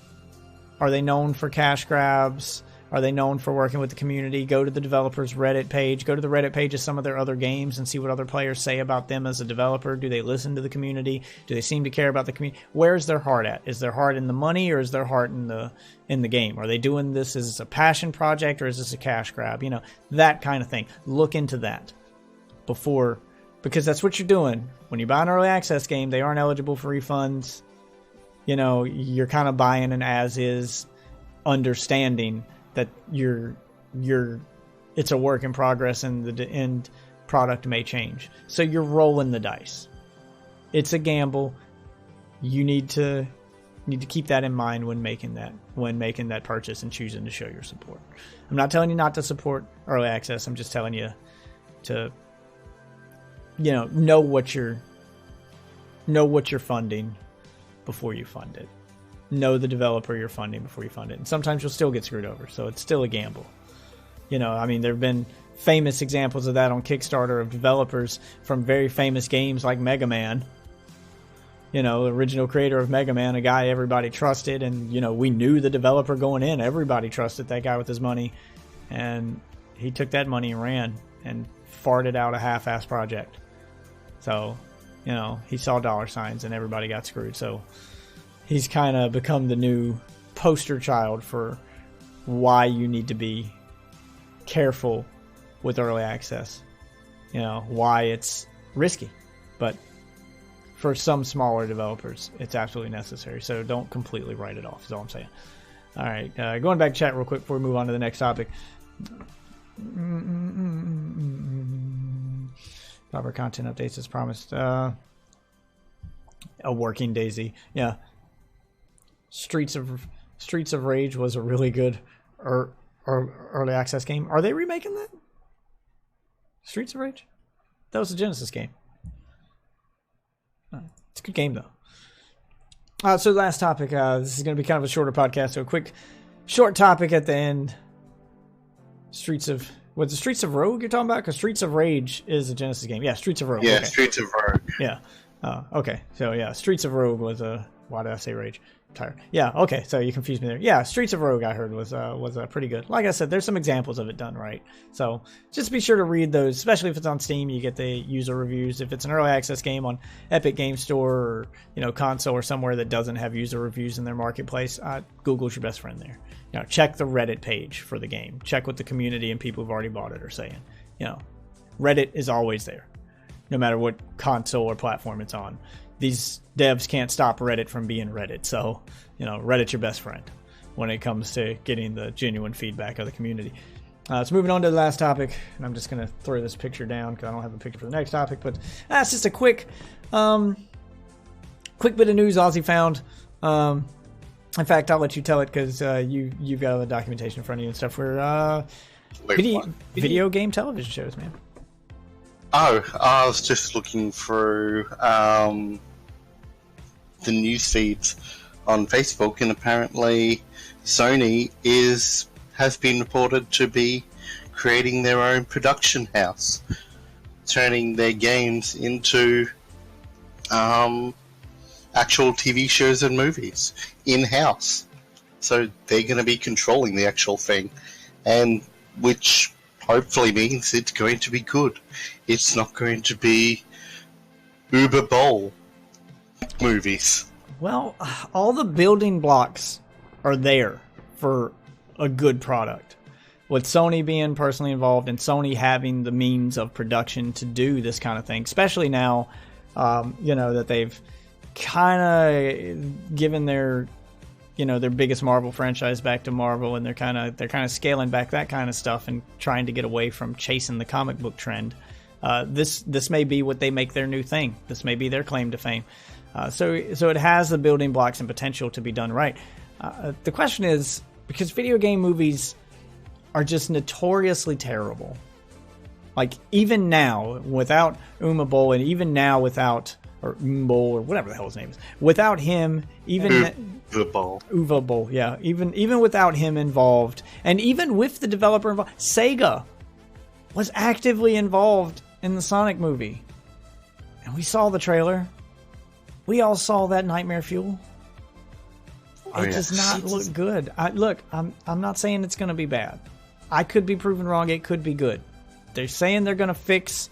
Are they known for cash grabs? Are they known for working with the community? Go to the developer's Reddit page. Go to the Reddit page of some of their other games and see what other players say about them as a developer. Do they listen to the community? Do they seem to care about the community? Where's their heart at? Is their heart in the money, or is their heart in the game? Are they doing this as a passion project, or is this a cash grab? That kind of thing. Look into that because that's what you're doing. When you buy an early access game, they aren't eligible for refunds. You're kind of buying an as-is, understanding that you're it's a work in progress and the end product may change. So you're rolling the dice. It's a gamble. You need to keep that in mind when making that purchase and choosing to show your support. I'm not telling you not to support early access. I'm just telling you to, know what you're funding before you fund it. Know the developer you're funding before you fund it. And sometimes you'll still get screwed over. So it's still a gamble. There have been famous examples of that on Kickstarter of developers from very famous games like Mega Man. The original creator of Mega Man, a guy everybody trusted, and, we knew the developer going in. Everybody trusted that guy with his money, and he took that money and ran and farted out a half-ass project. So, he saw dollar signs and everybody got screwed. So he's kind of become the new poster child for why you need to be careful with early access. Why it's risky. But for some smaller developers, it's absolutely necessary. So don't completely write it off, is all I'm saying. All right, going back to chat real quick before we move on to the next topic. Proper content updates as promised. A working Daisy. Yeah. Streets of Rage was a really good early access game. Are they remaking that? Streets of Rage? That was a Genesis game. It's a good game, though. So last topic. This is going to be kind of a shorter podcast, so a quick, short topic at the end. Streets of Rogue you're talking about? Because Streets of Rage is a Genesis game. Yeah, Streets of Rogue. Yeah, okay. Streets of Rogue. Yeah. Okay. So, yeah, Streets of Rogue was a... Why did I say Rage? I'm tired. Yeah, okay. So you confused me there. Yeah, Streets of Rogue, I heard, was pretty good. Like I said, there's some examples of it done right. So just be sure to read those, especially if it's on Steam. You get the user reviews. If it's an early access game on Epic Game Store or, console or somewhere that doesn't have user reviews in their marketplace, Google's your best friend there. Check the Reddit page for the game. Check what the community and people who've already bought it are saying. Reddit is always there, no matter what console or platform it's on. These devs can't stop Reddit from being Reddit. So, Reddit's your best friend when it comes to getting the genuine feedback of the community. So moving on to the last topic, and I'm just going to throw this picture down because I don't have a picture for the next topic, but that's just a quick bit of news Ozzy found. In fact, I'll let you tell it because you've got all the documentation in front of you and stuff. We're video game television shows, man. Oh, I was just looking through the news feeds on Facebook, and apparently Sony has been reported to be creating their own production house, turning their games into actual TV shows and movies in-house. So they're going to be controlling the actual thing, and which hopefully means it's going to be good. It's not going to be Uber Bowl movies. Well, all the building blocks are there for a good product. With Sony being personally involved and Sony having the means of production to do this kind of thing, especially now, that they've kind of given their biggest Marvel franchise back to Marvel, and they're kind of scaling back that kind of stuff and trying to get away from chasing the comic book trend. This may be what they make their new thing. This may be their claim to fame. So it has the building blocks and potential to be done right. The question is, because video game movies are just notoriously terrible. Like, even now, without Uma Bowl, and even now without, or Bowl, or whatever the hell his name is, without him, Uwe Boll, yeah. Even without him involved, and even with the developer involved, Sega was actively involved in the Sonic movie. And we saw the trailer. We all saw that Nightmare Fuel. It does not look good. I'm not saying it's going to be bad. I could be proven wrong. It could be good. They're saying they're going to fix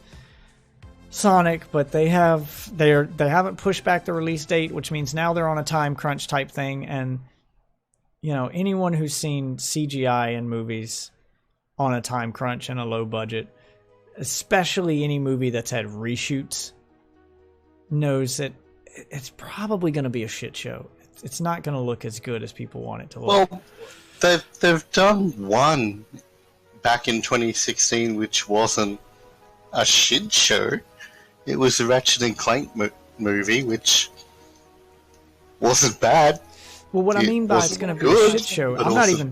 Sonic, but they haven't pushed back the release date, which means now they're on a time crunch type thing. And anyone who's seen CGI in movies on a time crunch and a low budget, especially any movie that's had reshoots, knows that it's probably going to be a shit show. It's not going to look as good as people want it to look. Well, they've done one back in 2016, which wasn't a shit show. It was the Ratchet and Clank movie, which wasn't bad. Well, what I mean by it's going to be a shit show, I'm not even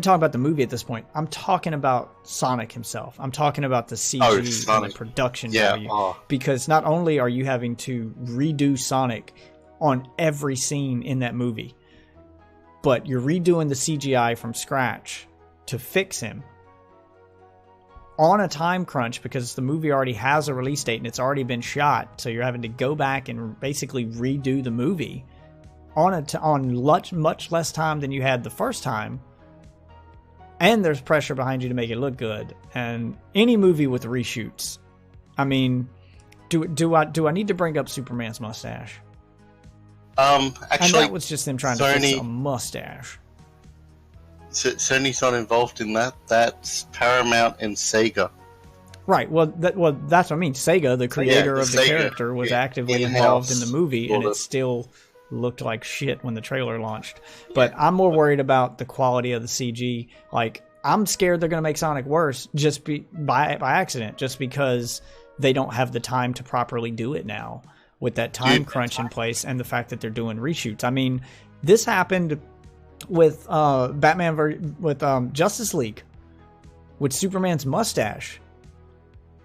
talking about the movie at this point. I'm talking about Sonic himself. I'm talking about the CG and the production value. Because not only are you having to redo Sonic on every scene in that movie, but you're redoing the CGI from scratch to fix him on a time crunch because the movie already has a release date and it's already been shot. So you're having to go back and basically redo the movie on much less time than you had the first time, and there's pressure behind you to make it look good. And any movie with reshoots, I mean, do I need to bring up Superman's mustache? Actually, and that was just them trying to fix a mustache. Sony's not involved in that. That's Paramount and Sega. Right. Well, that's what I mean. Sega, the creator of the character, was actively involved in the movie, and it still looked like shit when the trailer launched. But I'm more worried about the quality of the CG. Like, I'm scared they're going to make Sonic worse just by accident, just because they don't have the time to properly do it now with that time crunch in place and the fact that they're doing reshoots. I mean, this happened with Justice League with Superman's mustache.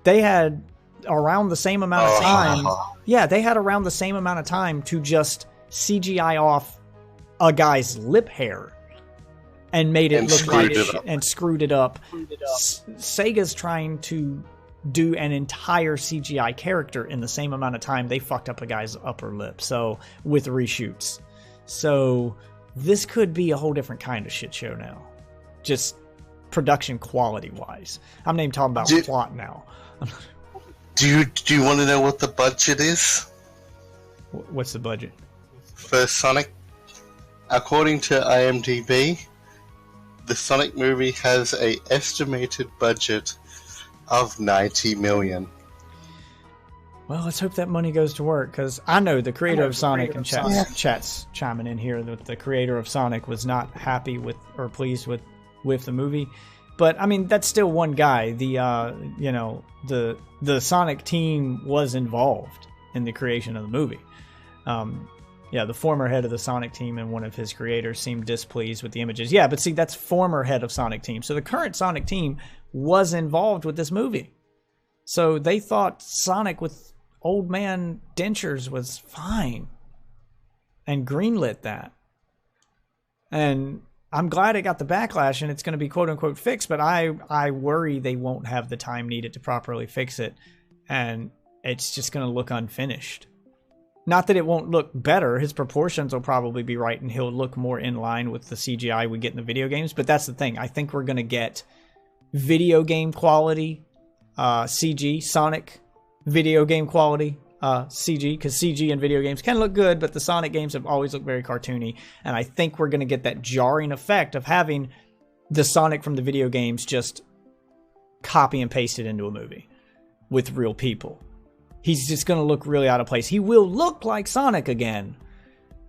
They had around the same amount of time. Yeah, they had around the same amount of time to just CGI off a guy's lip hair and made it look like shit and screwed it up. Sega's trying to do an entire CGI character in the same amount of time they fucked up a guy's upper lip. So with reshoots. So this could be a whole different kind of shit show now. Just production quality wise. I'm not even talking about plot now. Do you want to know what the budget is? What's the budget? For Sonic, according to IMDb, the Sonic movie has an estimated budget of $90 million. Well, let's hope that money goes to work, because I know the creator of Sonic, and chat's chiming in here that the creator of Sonic was not happy with or pleased with the movie. But I mean, that's still one guy. The Sonic team was involved in the creation of the movie. The former head of the Sonic team and one of his creators seemed displeased with the images. Yeah, but see, that's former head of Sonic team. So the current Sonic team was involved with this movie. So they thought Sonic with old man dentures was fine and greenlit that. And I'm glad it got the backlash and it's going to be quote unquote fixed, but I worry they won't have the time needed to properly fix it. And it's just going to look unfinished. Not that it won't look better. His proportions will probably be right and he'll look more in line with the CGI we get in the video games. But that's the thing. I think we're going to get video game quality CG, Sonic video game quality CG, because CG in video games can look good, but the Sonic games have always looked very cartoony. And I think we're going to get that jarring effect of having the Sonic from the video games just copy and paste it into a movie with real people. He's just going to look really out of place. He will look like Sonic again,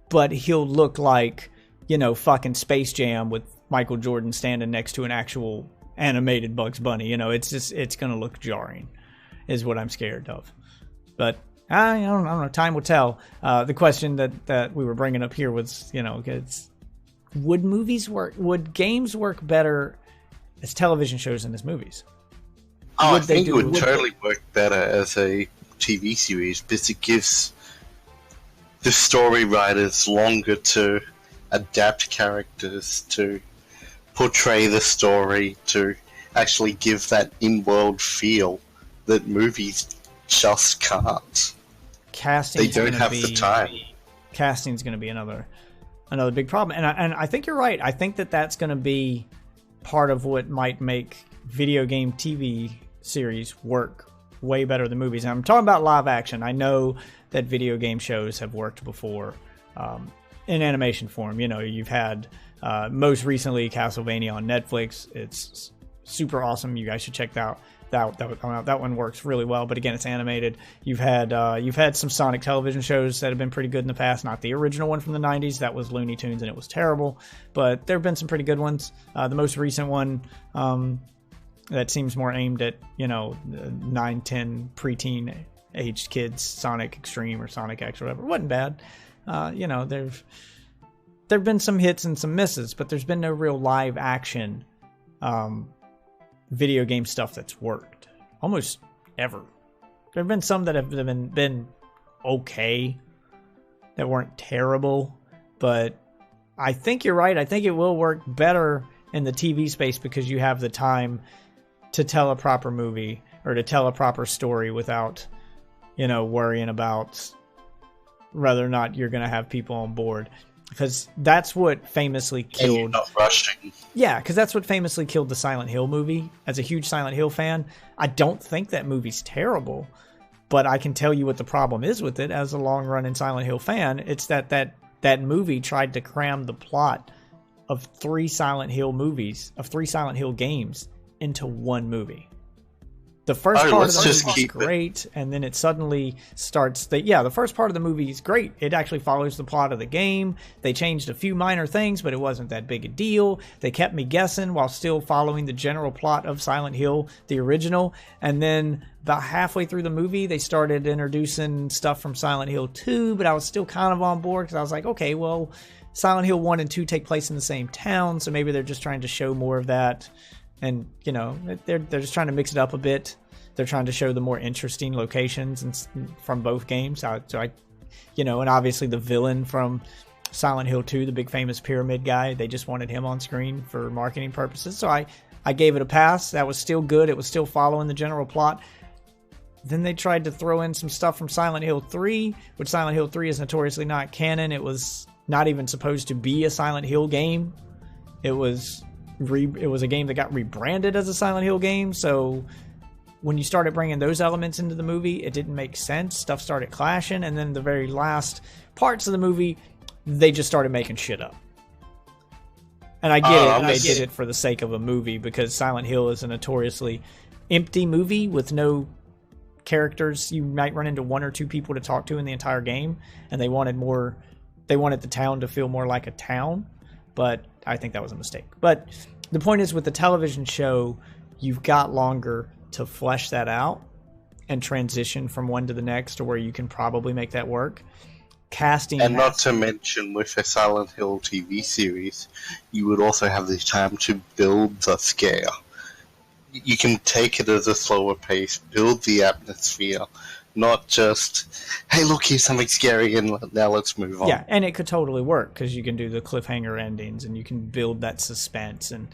but he'll look like, fucking Space Jam with Michael Jordan standing next to an actual animated Bugs Bunny. It's going to look jarring, is what I'm scared of. But I don't know. Time will tell. The question that we were bringing up here was, would movies work? Would games work better as television shows than as movies? I think it would totally work better as a TV series because it gives the story writers longer to adapt characters, to portray the story, to actually give that in-world feel that movies just can't. They don't have the time. Casting's going to be another big problem, and I think you're right. I think that's going to be part of what might make video game TV series work way better than movies. And I'm talking about live action. I know that video game shows have worked before in animation form. You've had most recently Castlevania on Netflix. It's super awesome. You guys should check that out. That one works really well, but again, it's animated. You've had some Sonic television shows that have been pretty good in the past. Not the original one from the 90s. That was Looney Tunes and it was terrible, but there have been some pretty good ones. The most recent one, that seems more aimed at, 9, 10 preteen aged kids. Sonic Extreme or Sonic X or whatever. It wasn't bad. There've been some hits and some misses, but there's been no real live action video game stuff that's worked almost ever. There have been some that have been okay, that weren't terrible, but I think you're right. I think it will work better in the TV space because you have the time to tell a proper movie or to tell a proper story without, worrying about whether or not you're going to have people on board. Because that's what famously killed... And you're not rushing. Yeah, because that's what famously killed the Silent Hill movie. As a huge Silent Hill fan, I don't think that movie's terrible, but I can tell you what the problem is with it as a long-running Silent Hill fan. It's that movie tried to cram the plot of 3 Silent Hill movies, of 3 Silent Hill games, into one movie. The first part of the movie is great, and then it suddenly starts... the first part of the movie is great. It actually follows the plot of the game. They changed a few minor things, but it wasn't that big a deal. They kept me guessing while still following the general plot of Silent Hill, the original. And then about halfway through the movie, they started introducing stuff from Silent Hill 2, but I was still kind of on board because I was like, okay, well, Silent Hill 1 and 2 take place in the same town, so maybe they're just trying to show more of that. And, they're just trying to mix it up a bit. They're trying to show the more interesting locations from both games. And obviously the villain from Silent Hill 2, the big famous pyramid guy, they just wanted him on screen for marketing purposes. So I gave it a pass. That was still good. It was still following the general plot. Then they tried to throw in some stuff from Silent Hill 3, which Silent Hill 3 is notoriously not canon. It was not even supposed to be a Silent Hill game. It was a game that got rebranded as a Silent Hill game, so when you started bringing those elements into the movie, it didn't make sense. Stuff started clashing, and then the very last parts of the movie, they just started making shit up. And I get it. I did it for the sake of a movie, because Silent Hill is a notoriously empty movie with no characters. You might run into 1 or 2 people to talk to in the entire game, and they wanted the town to feel more like a town, but I think that was a mistake. But the point is, with the television show, you've got longer to flesh that out and transition from one to the next to where you can probably make that work. Casting, and not to mention, with a Silent Hill TV series, you would also have the time to build the scare. You can take it at a slower pace, build the atmosphere, not just, hey, look, here's something scary, and now let's move on. Yeah, and it could totally work, because you can do the cliffhanger endings, and you can build that suspense, and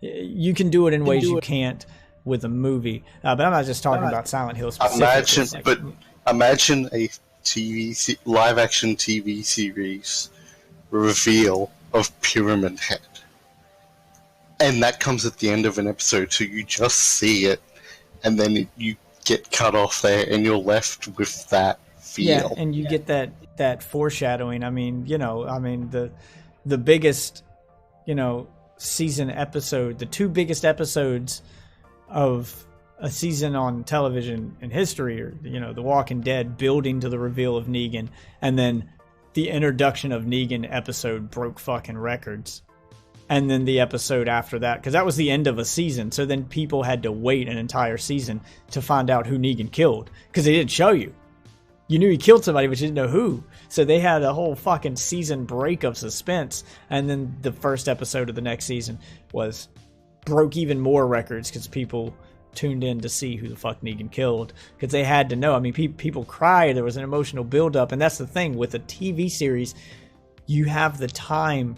you can do it in ways you can't with a movie. But I'm not just talking about Silent Hill specifically. Imagine a live-action TV series reveal of Pyramid Head. And that comes at the end of an episode, so you just see it, and then you get cut off there, and you're left with that feel. Yeah, and you get that foreshadowing. I mean, the biggest, season episode, the 2 biggest episodes of a season on television in history, or The Walking Dead building to the reveal of Negan, and then the introduction of Negan episode broke fucking records. And then the episode after that, because that was the end of a season, so then people had to wait an entire season to find out who Negan killed, because they didn't show you. You knew he killed somebody, but you didn't know who. So they had a whole fucking season break of suspense, and then the first episode of the next season broke even more records, because people tuned in to see who the fuck Negan killed, because they had to know. I mean, people cried. There was an emotional buildup, and that's the thing with a TV series. You have the time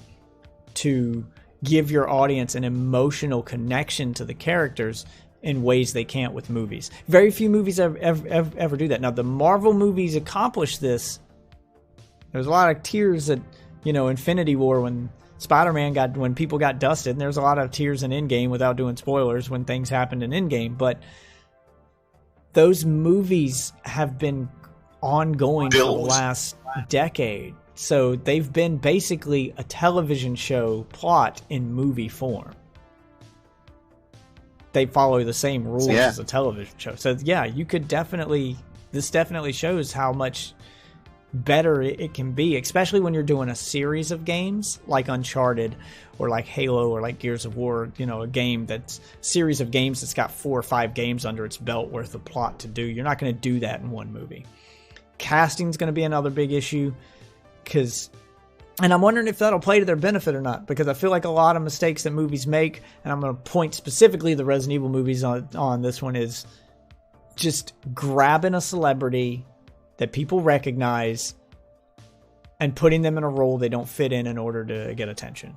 to give your audience an emotional connection to the characters in ways they can't with movies. Very few movies ever do that. Now, the Marvel movies accomplish this. There's a lot of tears at, Infinity War when when people got dusted, and there's a lot of tears in Endgame, without doing spoilers, when things happened in Endgame. But those movies have been ongoing for the last decade. So they've been basically a television show plot in movie form. They follow the same rules as a television show. So yeah, you could this definitely shows how much better it can be, especially when you're doing a series of games like Uncharted or like Halo or like Gears of War, you know, a game that's series of games that's got 4 or 5 games under its belt worth of plot to do. You're not going to do that in one movie. Casting's going to be another big issue, and I'm wondering if that'll play to their benefit or not, because I feel like a lot of mistakes that movies make, and I'm going to point specifically the Resident Evil movies on this one, is just grabbing a celebrity that people recognize and putting them in a role they don't fit in order to get attention.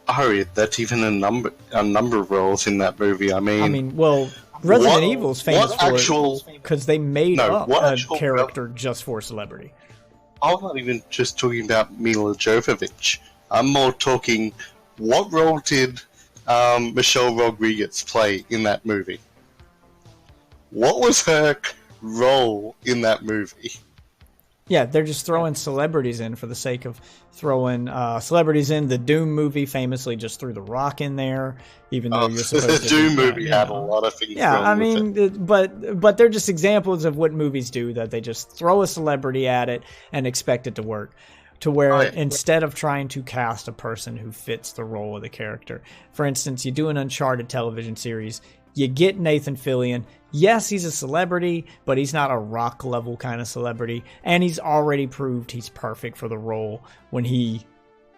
Oh, that's even a number of roles in that movie. I mean, well, Resident Evil's famous for it because they made up a character just for celebrity. I'm not even just talking about Mila Jovovich. I'm more talking, what role did Michelle Rodriguez play in that movie? What was her role in that movie? Yeah, they're just throwing celebrities in for the sake of throwing celebrities in. The Doom movie famously just threw The Rock in there, even though you're supposed the Doom movie had a lot of things. Yeah, I mean, but they're just examples of what movies do, that they just throw a celebrity at it and expect it to work. To where instead of trying to cast a person who fits the role of the character, for instance, you do an Uncharted television series, you get Nathan Fillion. Yes, he's a celebrity, but he's not a Rock level kind of celebrity, and he's already proved he's perfect for the role when he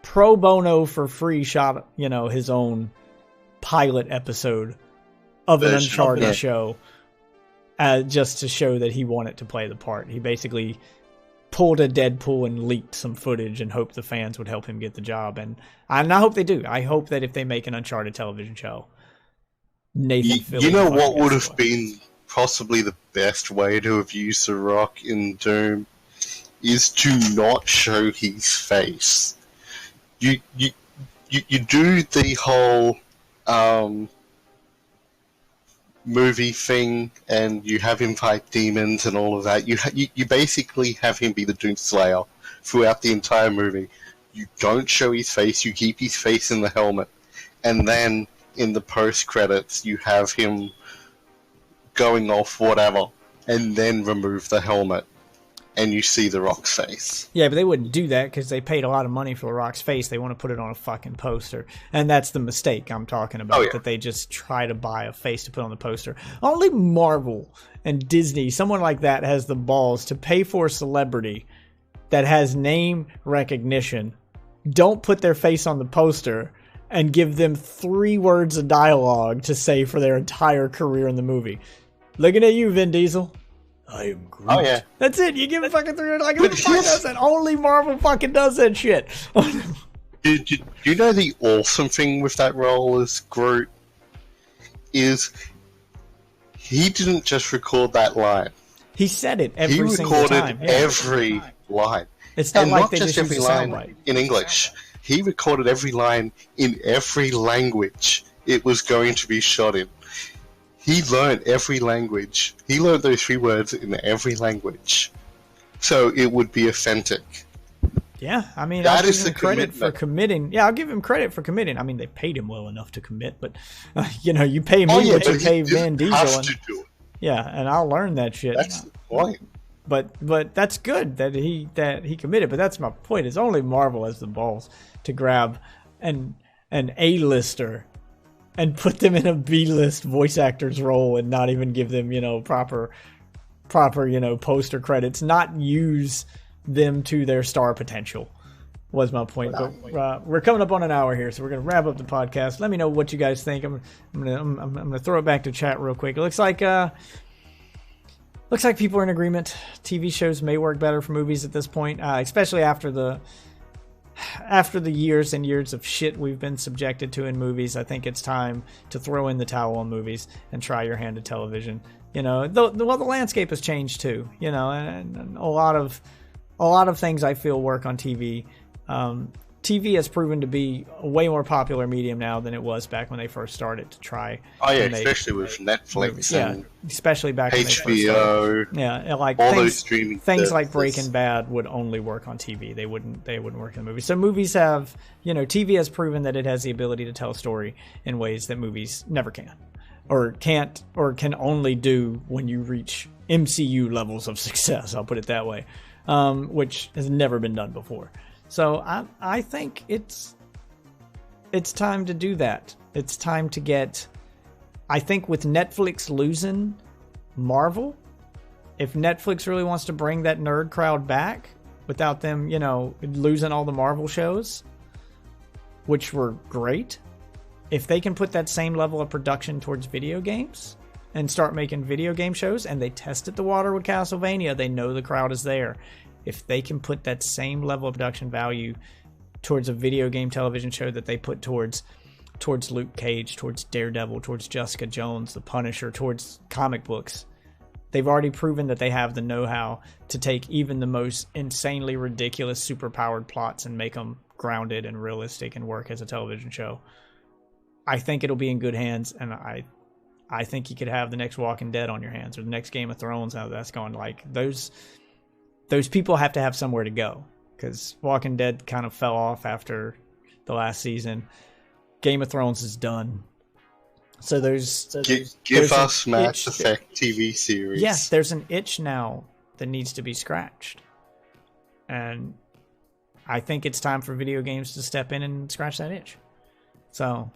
pro bono for free shot, you know, his own pilot episode of an Uncharted show, just to show that he wanted to play the part. He basically pulled a Deadpool and leaked some footage and hoped the fans would help him get the job, and I hope they do. I hope that if they make an Uncharted television show, Nathan Fillion. You know what would have been possibly the best way to have used The Rock in Doom is to not show his face. You do the whole movie thing, and you have him fight demons and all of that. You basically have him be the Doomslayer throughout the entire movie. You don't show his face. You keep his face in the helmet, and then in the post-credits, you have him going off whatever, and then remove the helmet, and you see The Rock's face. Yeah, but they wouldn't do that because they paid a lot of money for The Rock's face. They want to put it on a fucking poster. And that's the mistake I'm talking about, that they just try to buy a face to put on the poster. Only Marvel and Disney, someone like that, has the balls to pay for a celebrity that has name recognition, don't put their face on the poster, and give them 3 words of dialogue to say for their entire career in the movie. Looking at you, Vin Diesel. I am Groot. Oh, yeah. That's it. You give him fucking 3 words. Like, who the fuck does that? Only Marvel fucking does that shit. Do you know the awesome thing with that role as Groot is he didn't just record that line. He said it every single time. He recorded every line. It's not like they just every line in English. He recorded every line in every language it was going to be shot in. He learned every language. He learned those 3 words in every language, so it would be authentic. Yeah, I mean, that I'll is give him credit for committing. Yeah, I'll give him credit for committing. I mean, they paid him well enough to commit, but you know, you pay me what you pay Van Diesel. Have to do it. Yeah, and I'll learn that shit. That's the point. But that's good that he committed. But that's my point. Is only Marvel has the balls to grab an A-lister and put them in a B-list voice actor's role and not even give them, you know, proper poster credits. Not use them to their star potential was my point. But we're coming up on an hour here, so we're gonna wrap up the podcast. Let me know what you guys think. I'm gonna throw it back to chat real quick. It looks like people are in agreement. TV shows may work better for movies at this point, especially after the years and years of shit we've been subjected to in movies. I think it's time to throw in the towel on movies and try your hand at television. You know, the landscape has changed too. You know, and a lot of things I feel work on TV. TV has proven to be a way more popular medium now than it was back when they first started to try. Oh yeah, especially with Netflix and especially back when HBO. They first started. Like all those streaming things like Breaking Bad would only work on TV. They wouldn't work in the movies. So movies have, TV has proven that it has the ability to tell a story in ways that movies never can. or can only do when you reach MCU levels of success. I'll put it that way, which has never been done before. So I think it's time to do that. It's time to get. I think with Netflix losing Marvel, if Netflix really wants to bring that nerd crowd back without them, losing all the Marvel shows, which were great, if they can put that same level of production towards video games and start making video game shows, and they tested the water with Castlevania, they know the crowd is there. If they can put that same level of production value towards a video game television show that they put towards Luke Cage, towards Daredevil, towards Jessica Jones, The Punisher, towards comic books, they've already proven that they have the know-how to take even the most insanely ridiculous, superpowered plots and make them grounded and realistic and work as a television show. I think it'll be in good hands, and I think you could have the next Walking Dead on your hands, or the next Game of Thrones. How that's going, like those people have to have somewhere to go, because Walking Dead kind of fell off after the last season. Game of Thrones is done. So give us Mass Effect TV series. Yes, there's an itch now that needs to be scratched, and I think it's time for video games to step in and scratch that itch. So,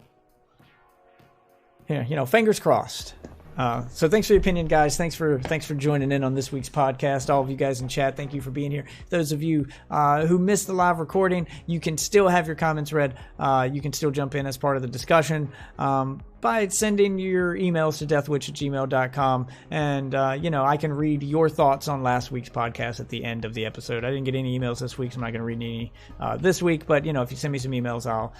yeah, fingers crossed. So thanks for your opinion, guys. Thanks for joining in on this week's podcast. All of you guys in chat, thank you for being here. Those of you who missed the live recording, you can still have your comments read. You can still jump in as part of the discussion by sending your emails to deathwitch@gmail.com. And, I can read your thoughts on last week's podcast at the end of the episode. I didn't get any emails this week, so I'm not going to read any this week. But, if you send me some emails,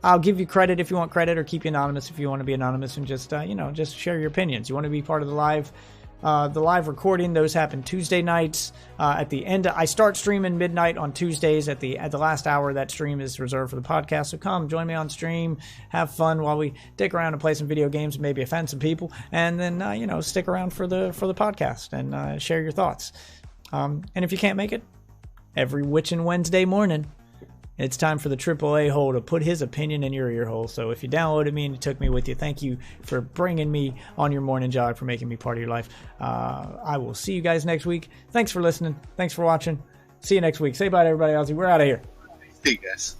I'll give you credit if you want credit, or keep you anonymous if you want to be anonymous, and just just share your opinions. You want to be part of the live recording. Those happen Tuesday nights at the end. I start streaming midnight on Tuesdays. At the last hour, that stream is reserved for the podcast. So come join me on stream, have fun while we dick around and play some video games, maybe offend some people, and then stick around for the podcast and share your thoughts. And if you can't make it, every Witchin' Wednesday morning, it's time for the AAA Hole to put his opinion in your ear hole. So if you downloaded me and you took me with you, thank you for bringing me on your morning jog, for making me part of your life. I will see you guys next week. Thanks for listening. Thanks for watching. See you next week. Say bye to everybody, Ozzy. We're out of here. See you guys.